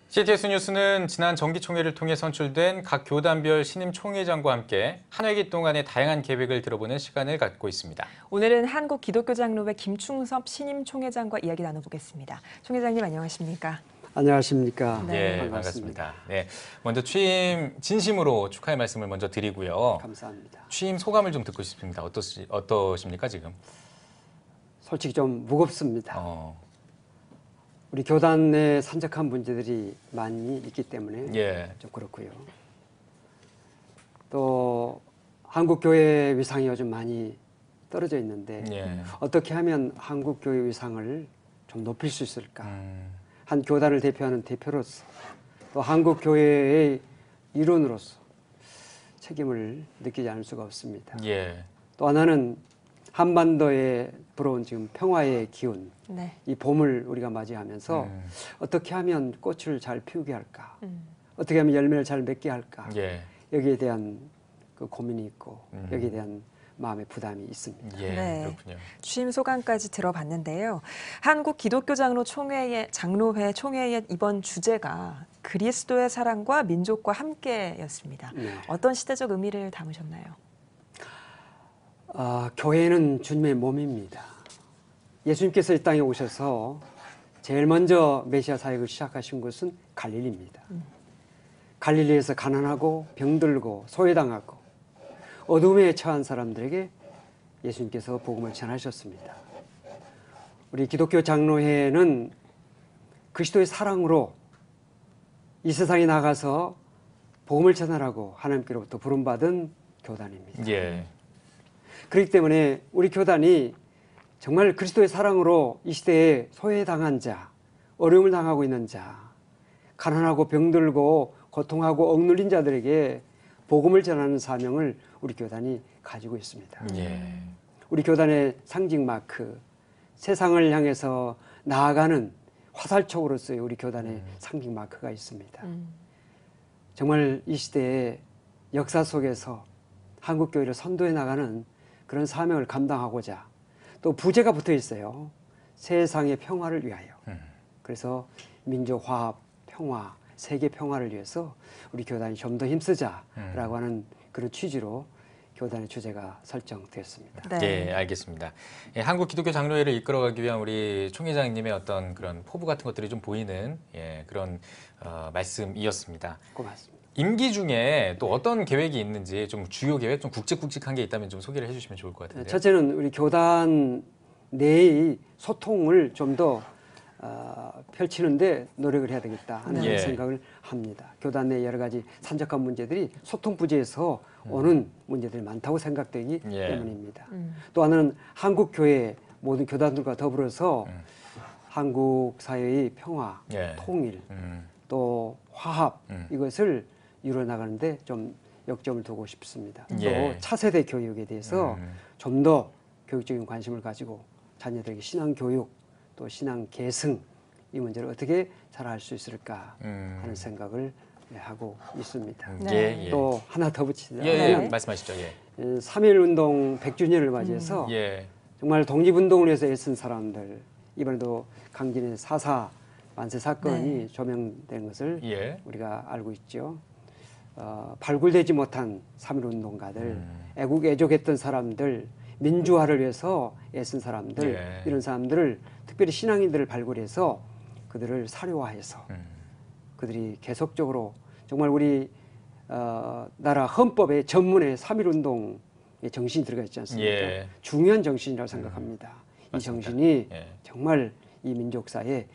CTS 뉴스는 지난 정기총회를 통해 선출된 각 교단별 신임 총회장과 함께 한 회기 동안의 다양한 계획을 들어보는 시간을 갖고 있습니다. 오늘은 한국기독교장로회 김충섭 신임 총회장과 이야기 나눠보겠습니다. 총회장님 안녕하십니까? 안녕하십니까? 네, 반갑습니다. 네, 먼저 취임 진심으로 축하의 말씀을 먼저 드리고요. 감사합니다. 취임 소감을 좀 듣고 싶습니다. 어떠십니까 지금? 솔직히 좀 무겁습니다. 우리 교단 내 산적한 문제들이 많이 있기 때문에 좀 그렇고요. 또 한국 교회 위상이 요즘 많이 떨어져 있는데 어떻게 하면 한국 교회 위상을 좀 높일 수 있을까? 한 교단을 대표하는 대표로서 또 한국 교회의 일원으로서 책임을 느끼지 않을 수가 없습니다. 또 하나는 한반도에 불어온 지금 평화의 기운, 이 봄을 우리가 맞이하면서 어떻게 하면 꽃을 잘 피우게 할까? 어떻게 하면 열매를 잘 맺게 할까? 여기에 대한 그 고민이 있고 여기에 대한 마음의 부담이 있습니다. 그렇군요. 취임 소감까지 들어봤는데요. 한국기독교장로회 총회의 이번 주제가 그리스도의 사랑과 민족과 함께였습니다. 어떤 시대적 의미를 담으셨나요? 교회는 주님의 몸입니다. 예수님께서 이 땅에 오셔서 제일 먼저 메시아 사역을 시작하신 곳은 갈릴리입니다. 갈릴리에서 가난하고 병들고 소외당하고 어둠에 처한 사람들에게 예수님께서 복음을 전하셨습니다. 우리 기독교 장로회는 그리스도의 사랑으로 이 세상에 나가서 복음을 전하라고 하나님께로부터 부름받은 교단입니다. 그렇기 때문에 우리 교단이 정말 그리스도의 사랑으로 이 시대에 소외당한 자, 어려움을 당하고 있는 자, 가난하고 병들고 고통하고 억눌린 자들에게 복음을 전하는 사명을 우리 교단이 가지고 있습니다. 우리 교단의 상징 마크, 세상을 향해서 나아가는 화살촉으로서의 우리 교단의 상징 마크가 있습니다. 정말 이 시대의 역사 속에서 한국교회를 선도해 나가는 그런 사명을 감당하고자 또 부제가 붙어 있어요. 세상의 평화를 위하여. 그래서 민족 화합, 평화, 세계 평화를 위해서 우리 교단이 좀 더 힘쓰자라고 하는 그런 취지로 교단의 주제가 설정되었습니다. 알겠습니다. 한국기독교장로회를 이끌어가기 위한 우리 총회장님의 어떤 그런 포부 같은 것들이 좀 보이는 그런 말씀이었습니다. 고맙습니다. 임기 중에 또 어떤 계획이 있는지 좀 주요 계획, 좀 굵직굵직한 게 있다면 좀 소개를 해주시면 좋을 것 같은데요. 첫째는 우리 교단 내의 소통을 좀 더 펼치는데 노력을 해야 되겠다 하는 생각을 합니다. 교단 내 여러 가지 산적한 문제들이 소통 부재에서 오는 문제들이 많다고 생각되기 때문입니다. 또 하나는 한국 교회 모든 교단들과 더불어서 한국 사회의 평화, 통일, 또 화합 이것을 이루어 나가는데 좀 역점을 두고 싶습니다. 또 차세대 교육에 대해서 좀 더 교육적인 관심을 가지고 자녀들에게 신앙 교육 또 신앙 계승 이 문제를 어떻게 잘 할 수 있을까 하는 생각을 하고 있습니다. 또 하나 더 붙이자면 말씀하시죠. 3.1 운동 100주년을 맞이해서 정말 독립운동을 위해서 애쓴 사람들 이번에도 강진의 4.4 만세 사건이 조명된 것을 우리가 알고 있죠. 발굴되지 못한 3.1 운동가들, 애국 애족했던 사람들, 민주화를 위해서 애쓴 사람들 이런 사람들을 특별히 신앙인들을 발굴해서 그들을 사료화해서 그들이 계속적으로 정말 우리 나라 헌법의 전문에 3.1 운동의 정신이 들어가 있지 않습니까? 중요한 정신이라고 생각합니다. 이 정신이 정말 이 민족사에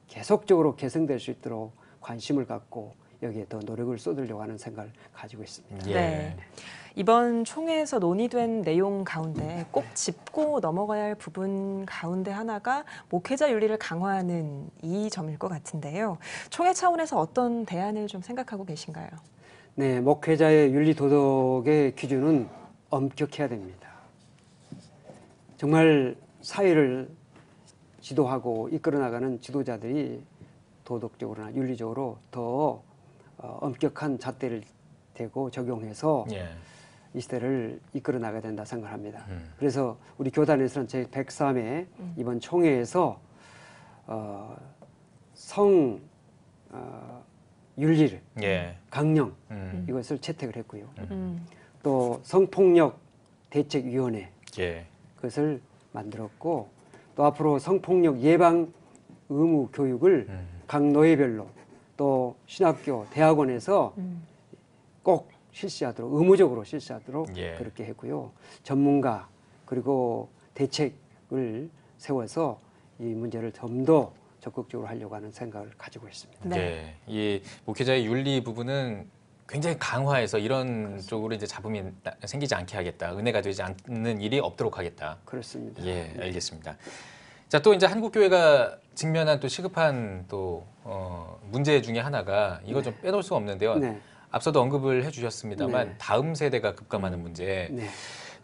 계속적으로 개성될 수 있도록 관심을 갖고 여기에 더 노력을 쏟으려고 하는 생각을 가지고 있습니다. 이번 총회에서 논의된 내용 가운데 꼭 짚고 넘어가야 할 부분 가운데 하나가 목회자 윤리를 강화하는 이 점일 것 같은데요. 총회 차원에서 어떤 대안을 좀 생각하고 계신가요? 네, 목회자의 윤리 도덕의 기준은 엄격해야 됩니다. 정말 사회를 지도하고 이끌어 나가는 지도자들이 도덕적으로나 윤리적으로 더 엄격한 잣대를 대고 적용해서 이 시대를 이끌어 나가야 된다 생각합니다. 그래서 우리 교단에서는 제103회 이번 총회에서 성 윤리를, 예. 강령 이것을 채택을 했고요. 음. 또 성폭력 대책위원회 예. 그것을 만들었고 또 앞으로 성폭력 예방 의무 교육을 각 노예별로 또 신학교, 대학원에서 꼭 실시하도록 의무적으로 실시하도록 예. 그렇게 했고요. 전문가 그리고 대책을 세워서 이 문제를 좀 더 적극적으로 하려고 하는 생각을 가지고 있습니다. 네. 네. 이 목회자의 윤리 부분은 굉장히 강화해서 이런 그렇습니다. 쪽으로 이제 잡음이 생기지 않게 하겠다. 은혜가 되지 않는 일이 없도록 하겠다. 그렇습니다. 예, 알겠습니다. 자, 또 이제 한국 교회가 직면한 또 시급한 또 문제 중에 하나가 이거 좀 빼놓을 수가 없는데요. 네. 앞서도 언급을 해주셨습니다만 네. 다음 세대가 급감하는 문제. 네.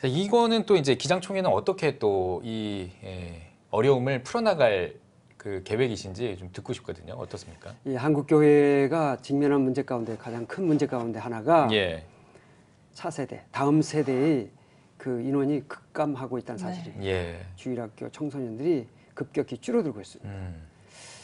자, 이거는 또 이제 기장총회는 어떻게 또 이 어려움을 풀어나갈 그 계획이신지 좀 듣고 싶거든요. 어떻습니까? 이 한국 교회가 직면한 문제 가운데 가장 큰 문제 가운데 하나가 예, 차세대, 다음 세대의 그 인원이 급감하고 있다는 사실입니다. 예, 주일학교 청소년들이 급격히 줄어들고 있습니다. 음,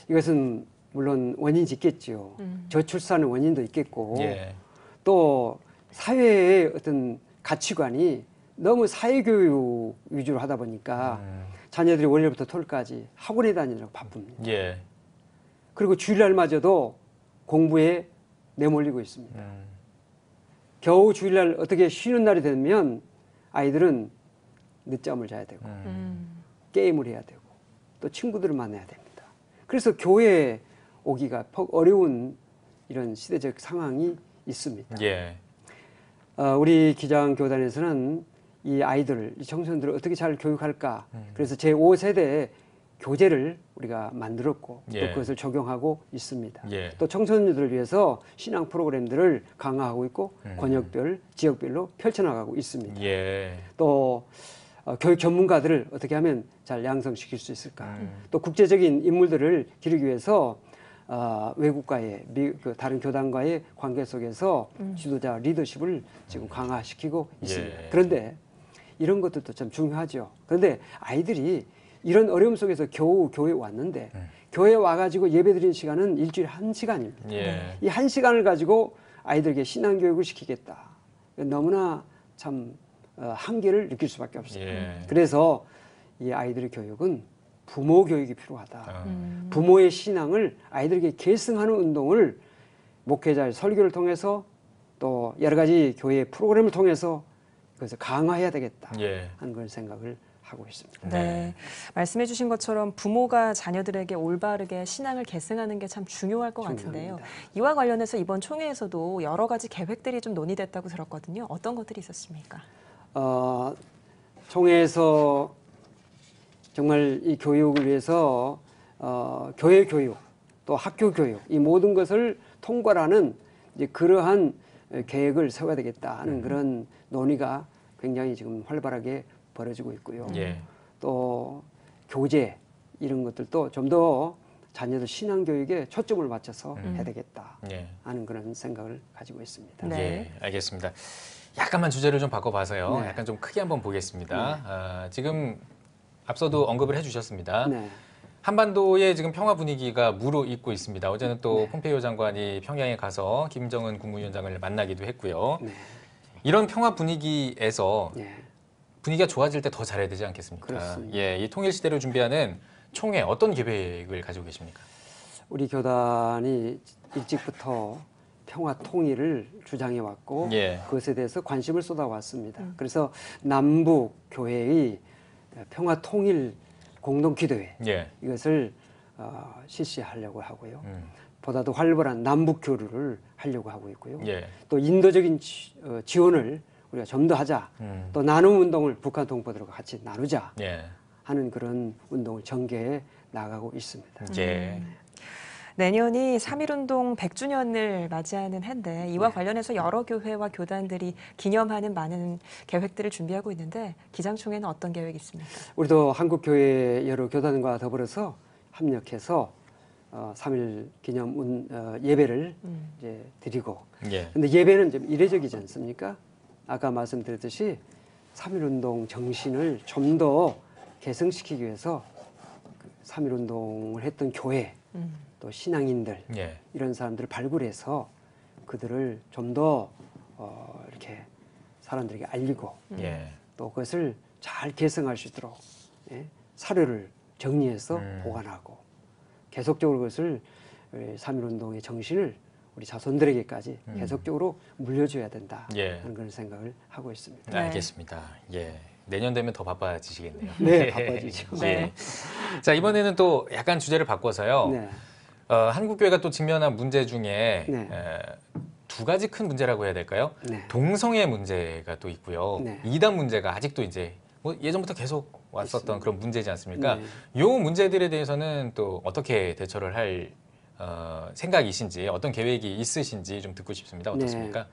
이것은 물론 원인이 있겠죠. 저출산의 원인도 있겠고 예, 또 사회의 어떤 가치관이 너무 사회교육 위주로 하다 보니까 자녀들이 월요일부터 토요일까지 학원에 다니느라고 바쁩니다. 예, 그리고 주일날마저도 공부에 내몰리고 있습니다. 겨우 주일날 어떻게 쉬는 날이 되면 아이들은 늦잠을 자야 되고 게임을 해야 되고 또 친구들을 만나야 됩니다. 그래서 교회에 오기가 퍽 어려운 이런 시대적 상황이 있습니다. 예, 우리 기장교단에서는 이 아이들을, 이 청소년들을 어떻게 잘 교육할까? 그래서 제5세대 교재를 우리가 만들었고 예. 또 그것을 적용하고 있습니다. 예. 또 청소년들을 위해서 신앙 프로그램들을 강화하고 있고 권역별, 지역별로 펼쳐나가고 있습니다. 예, 또 교육 전문가들을 어떻게 하면 잘 양성시킬 수 있을까? 또 국제적인 인물들을 기르기 위해서 외국과의 다른 교단과의 관계 속에서 지도자 리더십을 지금 강화시키고 있습니다. 예. 그런데 이런 것들도 참 중요하죠. 그런데 아이들이 이런 어려움 속에서 겨우 교회에 왔는데 교회에 와가지고 예배드리는 시간은 일주일에 1시간입니다. 예, 이 1시간을 가지고 아이들에게 신앙교육을 시키겠다. 너무나 참 한계를 느낄 수밖에 없습니다. 예. 그래서 이 아이들의 교육은 부모 교육이 필요하다. 부모의 신앙을 아이들에게 계승하는 운동을 목회자의 설교를 통해서 또 여러 가지 교회 프로그램을 통해서 그것을 강화해야 되겠다 예. 하는 걸 생각을 하고 있습니다. 네. 말씀해 주신 것처럼 부모가 자녀들에게 올바르게 신앙을 계승하는 게 참 중요할 것 같은데요. 중요합니다. 이와 관련해서 이번 총회에서도 여러 가지 계획들이 좀 논의됐다고 들었거든요. 어떤 것들이 있었습니까? 총회에서 정말 이 교육을 위해서 교회 교육 또 학교 교육 이 모든 것을 통괄하는 이제 그러한 계획을 세워야 되겠다 하는 그런 논의가 굉장히 지금 활발하게 벌어지고 있고요. 예. 또 교재 이런 것들도 좀 더 자녀들 신앙 교육에 초점을 맞춰서 해야 되겠다 예. 하는 그런 생각을 가지고 있습니다. 네. 예, 알겠습니다. 약간만 주제를 좀 바꿔봐서요. 네. 약간 좀 크게 한번 보겠습니다. 지금 앞서도 언급을 해주셨습니다. 네. 한반도의 지금 평화 분위기가 무르익고 있습니다. 어제는 또 폼페이오 장관이 평양에 가서 김정은 국무위원장을 만나기도 했고요. 네. 이런 평화 분위기에서 네. 분위기가 좋아질 때 더 잘해야 되지 않겠습니까? 그렇습니다. 예, 이 통일 시대를 준비하는 총회 어떤 계획을 가지고 계십니까? 우리 교단이 일찍부터 평화 통일을 주장해 왔고 예. 그것에 대해서 관심을 쏟아왔습니다. 그래서 남북 교회의 평화 통일 공동 기도회 예. 이것을 실시하려고 하고요. 보다도 활발한 남북 교류를 하려고 하고 있고요. 예. 또 인도적인 지원을 우리가 좀 더 하자. 또 나눔 운동을 북한 동포들과 같이 나누자 예. 하는 그런 운동을 전개해 나가고 있습니다. 예. 내년이 3.1운동 100주년을 맞이하는 해인데 이와 관련해서 여러 교회와 교단들이 기념하는 많은 계획들을 준비하고 있는데 기장총회는 어떤 계획이 있습니까? 우리도 한국교회 여러 교단과 더불어서 합력해서 3.1 기념 예배를 이제 드리고 예. 근데 예배는 좀 이례적이지 않습니까? 아까 말씀드렸듯이 3.1운동 정신을 좀 더 개성시키기 위해서 3.1운동을 했던 교회 또 신앙인들 예. 이런 사람들을 발굴해서 그들을 좀 더 이렇게 사람들에게 알리고 예. 또 그것을 잘 개성할 수 있도록 사료를 정리해서 보관하고 계속적으로 그것을 3.1운동의 정신을 우리 자손들에게까지 계속적으로 물려줘야 된다 하는 그런 생각을 하고 있습니다. 네. 알겠습니다. 예. 내년 되면 더 바빠지시겠네요. 네, 바빠지죠. 네. 자, 이번에는 또 약간 주제를 바꿔서요. 네. 한국교회가 또 직면한 문제 중에 네. 두 가지 큰 문제라고 해야 될까요? 네. 동성애 문제가 또 있고요. 네. 이단 문제가 아직도 이제 뭐 예전부터 계속 왔었던 그런 문제지 않습니까? 네. 이 문제들에 대해서는 또 어떻게 대처를 할 생각이신지 어떤 계획이 있으신지 좀 듣고 싶습니다. 어떻습니까?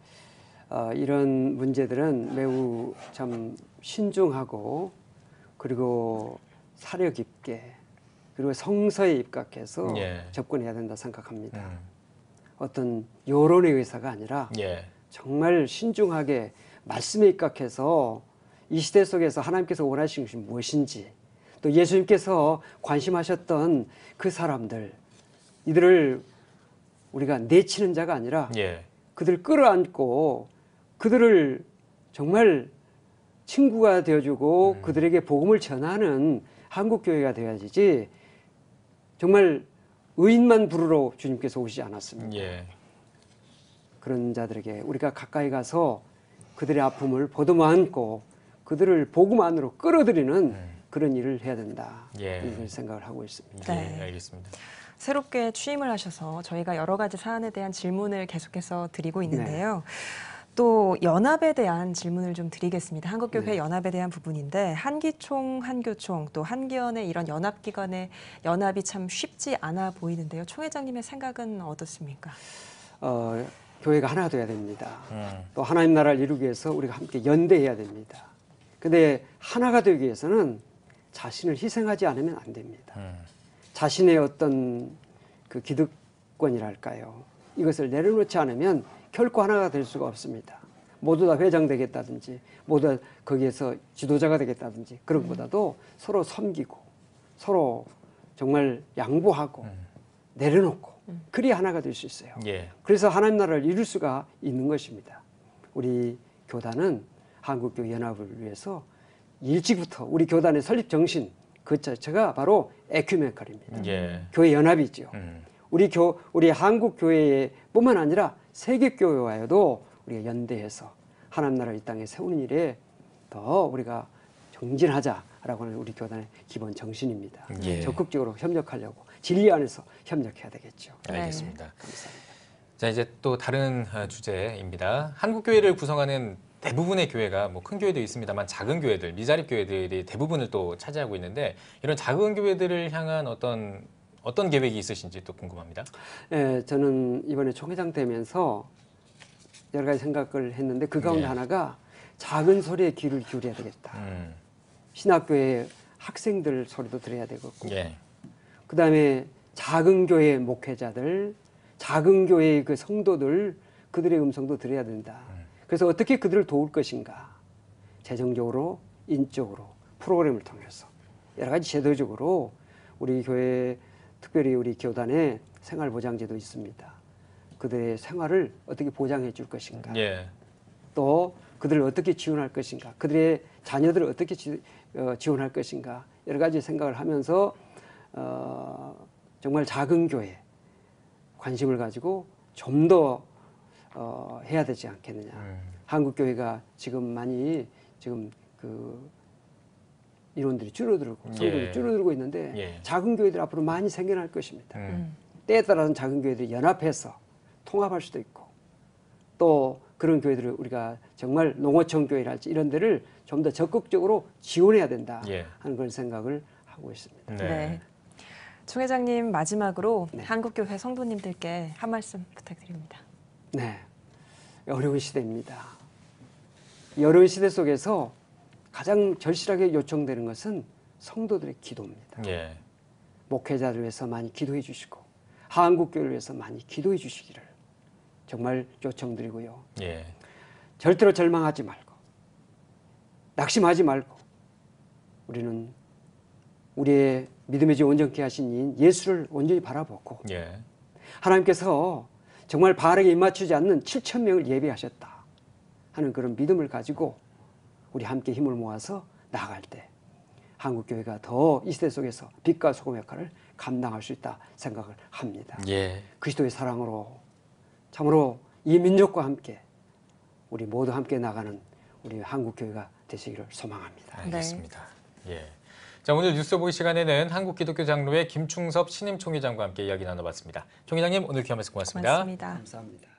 이런 문제들은 매우 참 신중하고 그리고 사려 깊게 그리고 성서에 입각해서 예. 접근해야 된다 생각합니다. 어떤 여론의 의사가 아니라 예. 정말 신중하게 말씀에 입각해서 이 시대 속에서 하나님께서 원하시는 것이 무엇인지 또 예수님께서 관심하셨던 그 사람들 이들을 우리가 내치는 자가 아니라 예. 그들을 끌어안고 그들을 정말 친구가 되어주고 그들에게 복음을 전하는 한국교회가 되어야지 정말 의인만 부르러 주님께서 오시지 않았습니다. 예. 그런 자들에게 우리가 가까이 가서 그들의 아픔을 보듬어 안고 그들을 복음 안으로 끌어들이는 그런 일을 해야 된다. 예. 이런 생각을 하고 있습니다. 네. 예, 알겠습니다. 새롭게 취임을 하셔서 저희가 여러 가지 사안에 대한 질문을 계속해서 드리고 있는데요. 또 연합에 대한 질문을 좀 드리겠습니다. 한국교회 연합에 대한 부분인데 한기총, 한교총, 또 한기원의 이런 연합기관의 연합이 참 쉽지 않아 보이는데요. 총 회장님의 생각은 어떻습니까? 교회가 하나 돼야 됩니다. 또 하나님 나라를 이루기 위해서 우리가 함께 연대해야 됩니다. 근데 하나가 되기 위해서는 자신을 희생하지 않으면 안 됩니다. 자신의 어떤 그 기득권이랄까요. 이것을 내려놓지 않으면 결코 하나가 될 수가 없습니다. 모두 다 회장 되겠다든지 모두 다 거기에서 지도자가 되겠다든지 그런 것보다도 서로 섬기고 서로 정말 양보하고 내려놓고 그리 하나가 될 수 있어요. 예. 그래서 하나님 나라를 이룰 수가 있는 것입니다. 우리 교단은 한국교회 연합을 위해서 일찍부터 우리 교단의 설립 정신 그 자체가 바로 에큐메칼입니다. 예. 교회 연합이죠. 우리 한국 교회뿐만 아니라 세계 교회와도 우리가 연대해서 하나님 나라를 이 땅에 세우는 일에 더 우리가 정진하자라고 하는 우리 교단의 기본 정신입니다. 예. 적극적으로 협력하려고 진리 안에서 협력해야 되겠죠. 알겠습니다. 네. 감사합니다. 자, 이제 또 다른 주제입니다. 한국 교회를 구성하는 대부분의 교회가 뭐 큰 교회도 있습니다만 작은 교회들, 미자립 교회들이 대부분을 또 차지하고 있는데 이런 작은 교회들을 향한 어떤 계획이 있으신지 또 궁금합니다. 네, 저는 이번에 총회장 되면서 여러 가지 생각을 했는데 그 가운데 하나가 작은 소리에 귀를 기울여야 되겠다. 신학교의 학생들 소리도 들어야 되겠고 예. 그다음에 작은 교회의 목회자들, 작은 교회의 그 성도들 그들의 음성도 들어야 된다. 그래서 어떻게 그들을 도울 것인가. 재정적으로, 인적으로, 프로그램을 통해서 여러 가지 제도적으로 우리 교회 특별히 우리 교단에 생활보장제도 있습니다. 그들의 생활을 어떻게 보장해 줄 것인가. 예. 또 그들을 어떻게 지원할 것인가. 그들의 자녀들을 어떻게 지원할 것인가. 여러 가지 생각을 하면서 정말 작은 교회 관심을 가지고 좀 더 해야 되지 않겠느냐. 한국 교회가 지금 많이 그 인원들이 줄어들고 성도들이 줄어들고 있는데 작은 교회들 앞으로 많이 생겨날 것입니다. 때에 따라서는 작은 교회들이 연합해서 통합할 수도 있고 또 그런 교회들을 우리가 정말 농어촌 교회랄지 이런 데를 좀 더 적극적으로 지원해야 된다 하는 그런 생각을 하고 있습니다. 네. 총 회장님 마지막으로 한국교회 성도님들께 한 말씀 부탁드립니다. 네, 어려운 시대입니다. 이 어려운 시대 속에서 가장 절실하게 요청되는 것은 성도들의 기도입니다. 예. 목회자를 위해서 많이 기도해 주시고 한국교회를 위해서 많이 기도해 주시기를 정말 요청드리고요. 예. 절대로 절망하지 말고 낙심하지 말고 우리는 우리의 믿음의 주 온전케 하신 이인 예수를 온전히 바라보고 예. 하나님께서 정말 바알에게 입맞추지 않는 7천 명을 예비하셨다 하는 그런 믿음을 가지고 우리 함께 힘을 모아서 나아갈 때 한국교회가 더 이 시대 속에서 빛과 소금 역할을 감당할 수 있다 생각을 합니다. 예. 그리스도의 사랑으로 참으로 이 민족과 함께 우리 모두 함께 나가는 우리 한국교회가 되시기를 소망합니다. 알겠습니다. 예. 자, 오늘 뉴스 보기 시간에는 한국기독교장로회 김충섭 신임 총회장과 함께 이야기 나눠봤습니다. 총회장님 오늘 귀한 말씀 고맙습니다. 고맙습니다. 감사합니다.